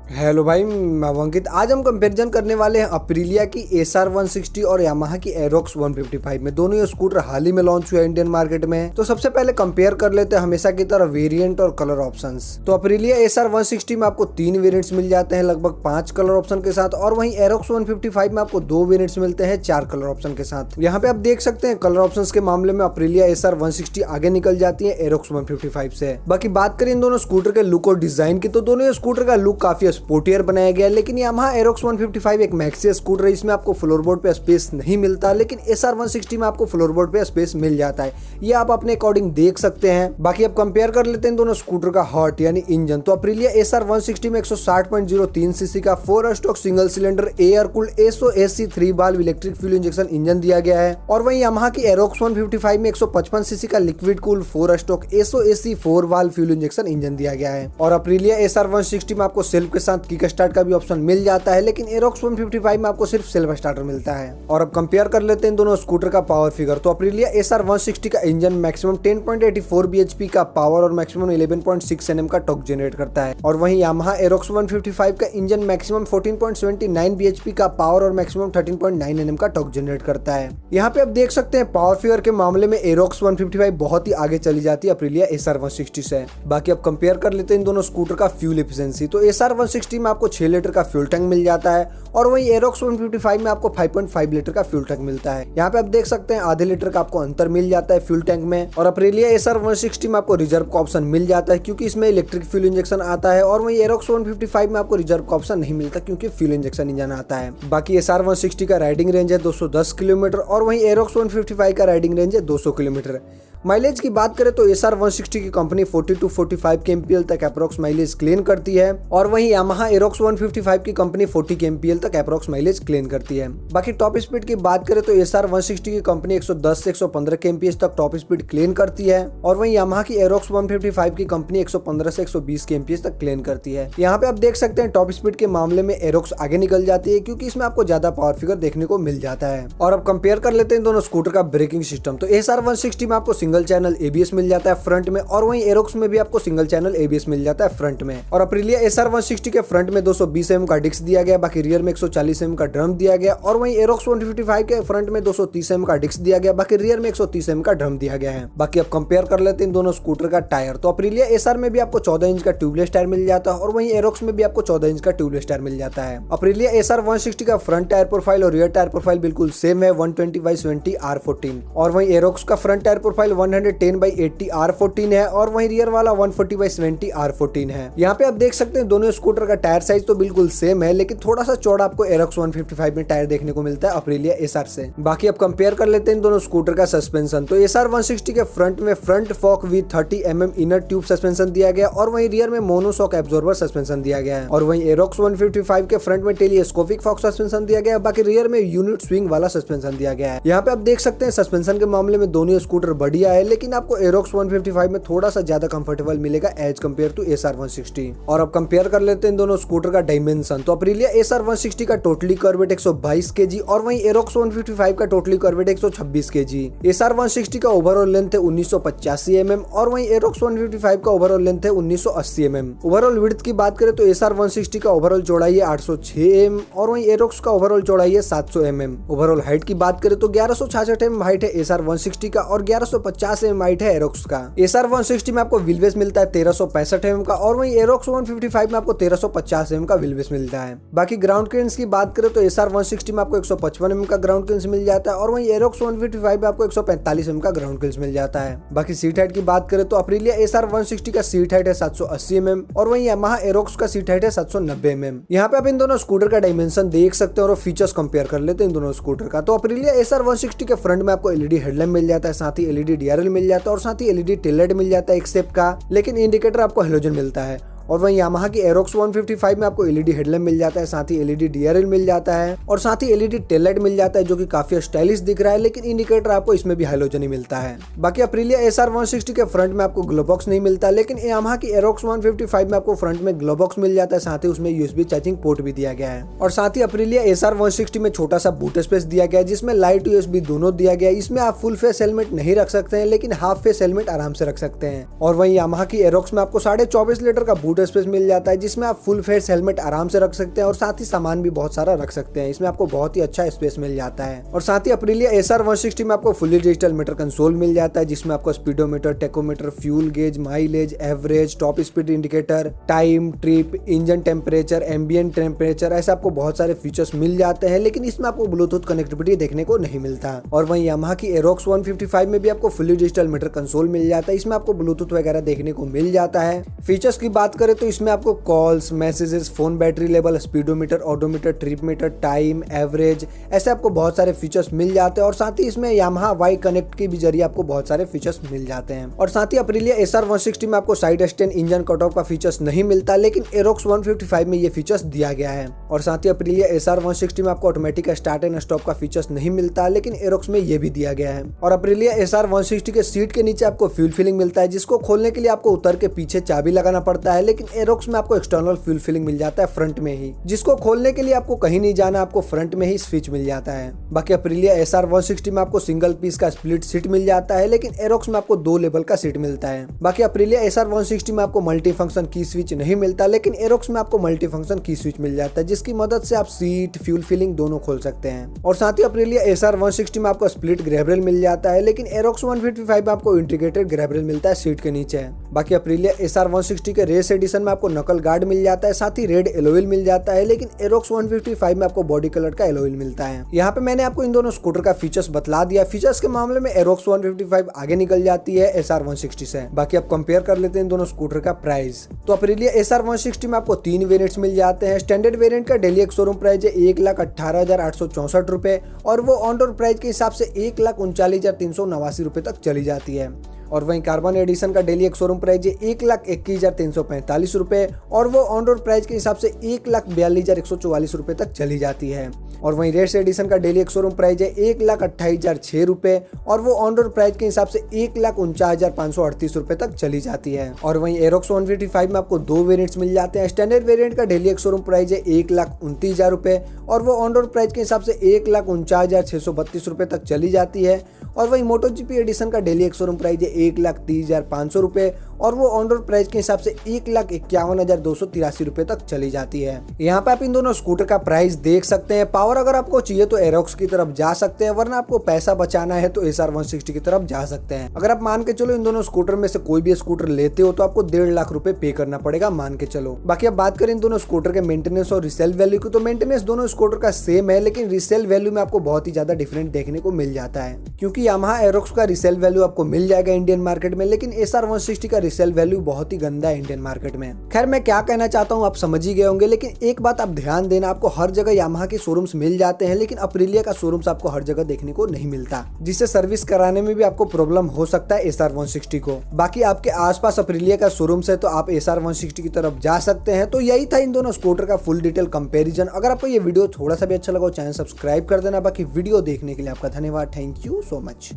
Hello भाई, मैं अंकित। आज हम कंपैरिजन करने वाले हैं अप्रिलिया की एसआर 160 और यामाहा की एरोक्स 155 में। दोनों ये स्कूटर हाल ही में लॉन्च हुए इंडियन मार्केट में। तो सबसे पहले कंपेयर कर लेते हैं हमेशा की तरह वेरिएंट और कलर ऑप्शंस। तो अप्रिलिया एसआर 160 में आपको 3 वेरिएंट्स मिल जाते हैं लगभग 5 कलर ऑप्शन के साथ, और वहीं एरोक्स 155 में आपको 2 वेरिएंट्स मिलते हैं 4 कलर ऑप्शन के साथ। यहाँ पे आप देख सकते हैं कलर ऑप्शंस के मामले में अप्रिलिया एसआर 160 आगे निकल जाती है एरोक्स 155 से। बाकी बात करें इन दोनों स्कूटर के लुक और डिजाइन की, तो दोनों ये स्कूटर का लुक काफी स्पोर्टियर बनाया गया, लेकिन यामाहा एरोक्स 155 एक मैक्सी स्कूटर है। इसमें आपको फ्लोरबोर्ड पे स्पेस नहीं मिलता, लेकिन एसआर 160 में आपको फ्लोरबोर्ड पे स्पेस मिल जाता है। ये आप अपने अकॉर्डिंग देख सकते हैं। बाकी अब कंपेयर कर लेते हैं दोनों स्कूटर का हॉर्ट यानी इंजन। तो अप्रिलिया एसआर 160 में 160.03 सीसी का 4 stroke single cylinder air cooled SOSC 3 valve electric fuel injection engine दिया गया है, और वहीं यामाहा की एरोक्स 155 में 155 सीसी का liquid cool 4 stroke SOSC 4 valve fuel injection engine दिया गया है। और अप्रिलिया एसआर 160 में आपको सेल्फ के साथ किक स्टार्ट का भी ऑप्शन मिल जाता है, लेकिन एरोक्स 155 में आपको सिर्फ सेल्फ स्टार्टर मिलता है। और अब कंपेयर कर लेते हैं दोनों स्कूटर का पावर फिगर। तो अप्रिलिया एसआर 160 का इंजन मैक्सिमम 10.84 bhp का पावर और मैक्सिमम 11.6 Nm का टॉर्क जनरेट करता है, और वहीं यामाहा एरोक्स 155 का इंजन मैक्सिमम 14.79 bhp का पावर और मैक्सिमम 13.9 Nm का टॉर्क जनरेट करता है। यहाँ पे आप देख सकते हैं पावर फिगर के मामले में एरोक्स 155 बहुत ही आगे चली जाती है अप्रिलिया एसआर 160 से। बाकी अब कंपेयर कर लेते हैं इन दोनों स्कूटर का फ्यूल एफिशिएंसी। तो एसआर 160 में आपको 6 लीटर का फ्यूल टैंक मिल जाता है, और वहीं एरोक्स 155 में आपको 5.5 लीटर का फ्यूल टैंक मिलता है। यहाँ पे आप देख सकते हैं आधे लीटर का आपको अंतर मिल जाता है फ्यूल टैंक में। और अप्रिलिया एसआर 160 में आपको रिजर्व का ऑप्शन मिल जाता है क्योंकि इसमें इलेक्ट्रिक फ्यूल इंजेक्शन आता है, और वहीं एरोक्स 155 में आपको रिजर्व का ऑप्शन नहीं मिलता क्योंकि फ्यूल इंजेक्शन इंजन आता है। बाकी एसआर 160 का राइडिंग रेंज है 210 किलोमीटर, और वहीं एरोक्स 155 का राइडिंग रेंज है 200 किलोमीटर। माइलेज की बात करें तो एसआर 160 की कंपनी 40 to 45 kmpl तक अप्रोक्स माइलेज क्लेम करती है, और वहीं यामाहा एरोक्स 155 की कंपनी 40 kmpl तक अप्रोक्स माइलेज क्लेम करती है। बाकी टॉप स्पीड की बात करें तो एसआर 160 की कंपनी 110 से 115 kmph तक टॉप स्पीड क्लेम करती है, और वहीं यामाहा की एरोक्स 155 की कंपनी 115 से 120 kmph तक क्लेम करती है। यहाँ पे आप देख सकते हैं टॉप स्पीड के मामले में एरोक्स आगे निकल जाती है क्योंकि इसमें आपको ज्यादा पावर फिगर देखने को मिल जाता है। और अब कंपेयर कर लेते हैं दोनों स्कूटर का ब्रेकिंग सिस्टम। तो एसआर 160 में आपको सिंगल चैनल ABS मिल जाता है फ्रंट में, और वहीं एरोक्स में भी आपको सिंगल चैनल ABS मिल जाता है फ्रंट में। और अप्रिलिया एसआर 160 के फ्रंट में 220 mm का डिस्क दिया गया, बाकी रियर में 140 mm का ड्रम दिया गया, और वहीं एरोक्स 155 के फ्रंट में 230 mm का डिस्क दिया गया, बाकी रियर में 130 mm का ड्रम दिया गया है। बाकी अब कंपेयर कर लेते हैं दोनों स्कूटर का टायर। तो अप्रिलिया एसआर में भी आपको 14 इंच का ट्यूबलेस टायर मिल जाता है, और वहीं एरोक्स में भी आपको 14 इंच का ट्यूबलेस टायर मिल जाता है। अप्रिलिया एसआर 160 का फ्रंट टायर प्रोफाइल और रियर टायर प्रोफाइल बिल्कुल सेम है 120/70 R14, और वहीं एरोक्स का फ्रंट टायर प्रोफाइल 110/80 R14 है, और वहीं रियर वाला 140/70 R14 है। यहाँ पे आप देख सकते हैं दोनों स्कूटर का टायर साइज तो बिल्कुल सेम है, लेकिन थोड़ा सा चौड़ा आपको एरोक्स 155 में टायर देखने को मिलता है अप्रिलिया एसआर से। बाकी अब कंपेयर कर लेते हैं दोनों स्कूटर का सस्पेंशन। तो एसआर 160 के फ्रंट में front Fock with 30 mm inner tube suspension दिया गया, और वहीं रियर में मोनोशॉक एब्जॉर्बर सस्पेंशन दिया गया है, और वहीं एरोक्स 155 के फ्रंट में टेलीस्कोपिक फॉक सस्पेंशन दिया गया, बाकी रियर में यूनिट स्विंग वाला सस्पेंशन दिया गया है। यहाँ पे आप देख सकते हैं सस्पेंशन के मामले में दोनों स्कूटर बढ़िया है, लेकिन आपको एरोक्स 155 में थोड़ा सा ज्यादा कंफर्टेबल मिलेगा एज कंपेयर टू एसआर 160। और अब कंपेयर कर लेते हैं दोनों स्कूटर का डायमेंशन। तो अप्रिलिया एसआर 160 का टोटली कर्व वेट 122 kg, और वहीं एरोक्स 155 का totally curve wait 126 kg। SR 160 का ओवरऑल लेंथ है 1985 mm, और वहीं एरोक्स 155 का ओवरऑल लेंथ है 1980 mm। ओवरऑल विड्थ की बात करें तो एसआर 160 का ओवरऑल चौड़ाई है 806 mm, और वहीं एरोक्स का ओवरऑल चौड़ाई है 700 mm। ओवरऑल हाइट की बात करें तो 1166 mm हाइट है एसआर 160 का, और 1150 mm हाइट है एरोक्स का। एसआर 160 में आपको व्हील बेस मिलता है 1365 mm का, और वहीं एरोक्स 155 में आपको 1350 mm का व्हील बेस मिलता है। बाकी ग्राउंड क्लियरेंस की बात करें तो एसआर 160 में आपको 155 mm का ग्राउंड क्लियरेंस मिल जाता है, और वहीं एरोक्स 155 में आपको 145 mm का ग्राउंड क्लियरेंस मिल जाता है। बाकी सीट हाइट की बात करें तो अप्रिलिया एसआर 160 का सीट हाइट है 780 mm, और वहीं यामाहा एरोक्स का सीट हाइट है 790 mm। यहाँ पे आप इन दोनों स्कूटर का डायमेंशन देख सकते हैं और फीचर्स कंपेयर कर लेते हैं इन दोनों स्कूटर का। तो अप्रिलिया एसआर 160 के फ्रंट में आपको एलईडी हेडलैम्प मिल जाता है, साथ ही एलईडी डीआरएल मिल जाता है, और साथ ही एलईडी टेल लाइट मिल जाता है एक स्टेप का, लेकिन इंडिकेटर आपको हेलोजन मिलता है। और वहीं यामाहा की एरोक्स 155 में आपको एलईडी हेडलैम्प मिल जाता है, साथ ही एलईडी डीआरएल मिल जाता है, और साथ ही एलईडी टेल लाइट मिल जाता है जो कि काफी स्टाइलिश दिख रहा है, लेकिन इंडिकेटर आपको इसमें भी हाइलोजन ही मिलता है। बाकी अप्रिलिया एसआर 160 के फ्रंट में आपको ग्लो बॉक्स नहीं मिलता, लेकिन यामाहा की एरोक्स 155 में आपको फ्रंट में ग्लो बॉक्स मिल जाता है, साथ ही उसमें यूएसबी चार्जिंग पोर्ट भी दिया गया है। और साथ ही अप्रिलिया एसआर 160 में छोटा सा बूट स्पेस दिया गया है जिसमें लाइट यूएसबी दोनों दिया गया है। इसमें आप फुल फेस हेलमेट नहीं रख सकते हैं, लेकिन हाफ फेस हेलमेट आराम से रख सकते हैं। और वहीं यामाहा की एरोक्स में आपको 24.5 लीटर का बूट बूट स्पेस मिल जाता है जिसमें आप फुल फेस हेलमेट आराम से रख सकते हैं और साथ ही सामान भी बहुत सारा रख सकते हैं। इसमें आपको बहुत ही अच्छा स्पेस मिल जाता है। और साथ ही अप्रिलिया एसआर 160 में आपको फुली डिजिटल मीटर कंसोल मिल जाता है जिसमें आपको speedometer, tachometer, fuel gauge, mileage, average, top speed indicator, time, trip, engine temperature, ambient temperature, ऐसे आपको बहुत सारे फीचर्स मिल जाते हैं। लेकिन इसमें आपको ब्लूटूथ कनेक्टिविटी देखने को नहीं मिलता। और वहीं यामाहा की एरोक्स 155 में भी आपको फुली डिजिटल मीटर कंसोल मिल जाता है। इसमें आपको ब्लूटूथ वगैरह देखने को मिल जाता है। फीचर्स की बात करें तो इसमें आपको calls, messages, phone battery level, speedometer, odometer, trip meter, time, average, ऐसे आपको बहुत सारे फीचर्स मिल जाते हैं। और साथ ही इसमें यामाहा वाई कनेक्ट के भी जरिए आपको बहुत सारे फीचर्स मिल जाते हैं। और साथ ही अप्रिलिया एसआर 160 में आपको side stand, engine cut off का फीचर्स नहीं मिलता, लेकिन एरोक्स 155 में ये फीचर्स दिया गया है। और साथ ही अप्रिलिया एसआर 160 में आपको ऑटोमेटिक स्टार्ट एंड स्टॉप का फीचर्स नहीं मिलता, लेकिन एरोक्स में ये भी दिया गया है। और अप्रिलिया एसआर 160 के सीट के नीचे आपको फ्यूल फिलिंग मिलता है जिसको खोलने के लिए आपको उतर के पीछे चाबी लगाना पड़ता है, लेकिन एरोक्स में आपको एक्सटर्नल फ्यूल फिलिंग मिल जाता है फ्रंट में ही, जिसको खोलने के लिए आपको कहीं नहीं जाना, आपको फ्रंट में ही स्विच मिल जाता है। बाकी अप्रिलिया एसआर 160 में आपको सिंगल पीस का स्प्लिट सीट मिल जाता है, लेकिन एरोक्स में आपको 2 लेवल का सीट मिलता है। बाकी अप्रिलिया एसआर 160 में आपको मल्टी फंक्शन की स्विच नहीं मिलता, लेकिन एरोक्स में आपको मल्टी फंक्शन की स्विच मिल जाता है जिसकी मदद से आप सीट, फ्यूल फिलिंग दोनों खोल सकते हैं। और साथ ही अप्रिलिया एसआर 160 में आपको स्प्लिट ग्रैब रेल मिल जाता है, लेकिन एरोक्स 155 में आपको इंटीग्रेटेड ग्रैब रेल मिलता है सीट के नीचे। बाकी अप्रिलिया एसआर 160 के रेस एडिशन में आपको नकल गार्ड मिल जाता है, साथ ही रेड एलोविल मिल जाता है, लेकिन एरोक्स 155 में आपको बॉडी कलर का एलोविल मिलता है। यहाँ पे मैंने आपको इन दोनों स्कूटर का फीचर्स बतला दिया। फीचर्स के मामले में एरोक्स 155 आगे निकल जाती है एसआर 160 से। बाकी आप कंपेयर कर लेते हैं इन दोनों स्कूटर का प्राइस। तो अप्रिलिया एसआर 160 में आपको 3 वेरिएंट्स मिल जाते हैं। स्टैंडर्ड वेरिएंट का डेली एक शोरूम प्राइस है 1,18,864 रुपए और वो ऑन रोड प्राइस के हिसाब से 1,39,389 रुपए तक चली जाती है। और वहीं कार्बन एडिशन का डेली एक शोरूम प्राइस है 1,21,345 रुपए और वो ऑन रोड प्राइस के हिसाब से 1,42,144 रुपए तक चली जाती है। और वहीं रेस एडिशन का डेली एक शोरूम प्राइस है 1,28,006 रुपए और वो ऑन रोड प्राइस के हिसाब से 1,49,538 रुपए तक चली जाती है। और वहीं एरोक्स 155 में आपको 2 वेरिएंट्स मिल जाते हैं। स्टैंडर्ड वेरिएंट का डेली एक शोरूम प्राइस है 1,29,000 रुपए और वो ऑन रोड प्राइस के हिसाब से 1,49,632 रुपए तक चली जाती है। और वहीं मोटो जीपी एडिशन का डेली एक शोरूम प्राइस है 1,30,500 रुपए और वो ऑन रोड प्राइस के हिसाब से 1,51,283 रुपए तक चली जाती है। यहाँ पे आप इन दोनों स्कूटर का प्राइस देख सकते हैं। पावर अगर आपको चाहिए तो एरोक्स की तरफ जा सकते हैं, वरना आपको पैसा बचाना है तो एसआर 160 की तरफ जा सकते हैं। अगर आप मान के चलो इन दोनों स्कूटर में से कोई भी स्कूटर लेते हो तो आपको 1.5 लाख रुपए पे करना पड़ेगा, मान के चलो। बाकी अब बात करें इन दोनों स्कूटर के मेंटेनेंस और रिसेल वैल्यू की, तो मेंटेनेंस दोनों स्कूटर का सेम है, लेकिन रिसेल वैल्यू में आपको बहुत ही ज्यादा डिफरेंट देखने को मिल जाता है, क्योंकि यामाहा एरोक्स का रिसेल वैल्यू आपको मिल जाएगा इंडियन मार्केट में, लेकिन एसआर 160 का रिसेल वैल्यू बहुत ही गंदा है इंडियन मार्केट में। खैर मैं क्या कहना चाहता हूँ आप समझ ही गए होंगे, लेकिन एक बात आप ध्यान देना, आपको हर जगह यामाहा के शोरूम्स मिल जाते हैं, लेकिन अप्रिलिया का शोरूम्स आपको हर जगह देखने को नहीं मिलता, जिससे सर्विस कराने में भी आपको प्रॉब्लम हो सकता है एसआर 160 को। बाकी आपके आसपास अप्रिलिया का शोरूम्स है तो आप एसआर 160 की तरफ जा सकते हैं। तो यही था इन दोनों स्कूटर का फुल डिटेल कंपैरिजन। अगर आपको ये वीडियो थोड़ा सा भी अच्छा लगा, चैनल सब्सक्राइब कर देना। बाकी वीडियो देखने के लिए आपका धन्यवाद। Thank you so much.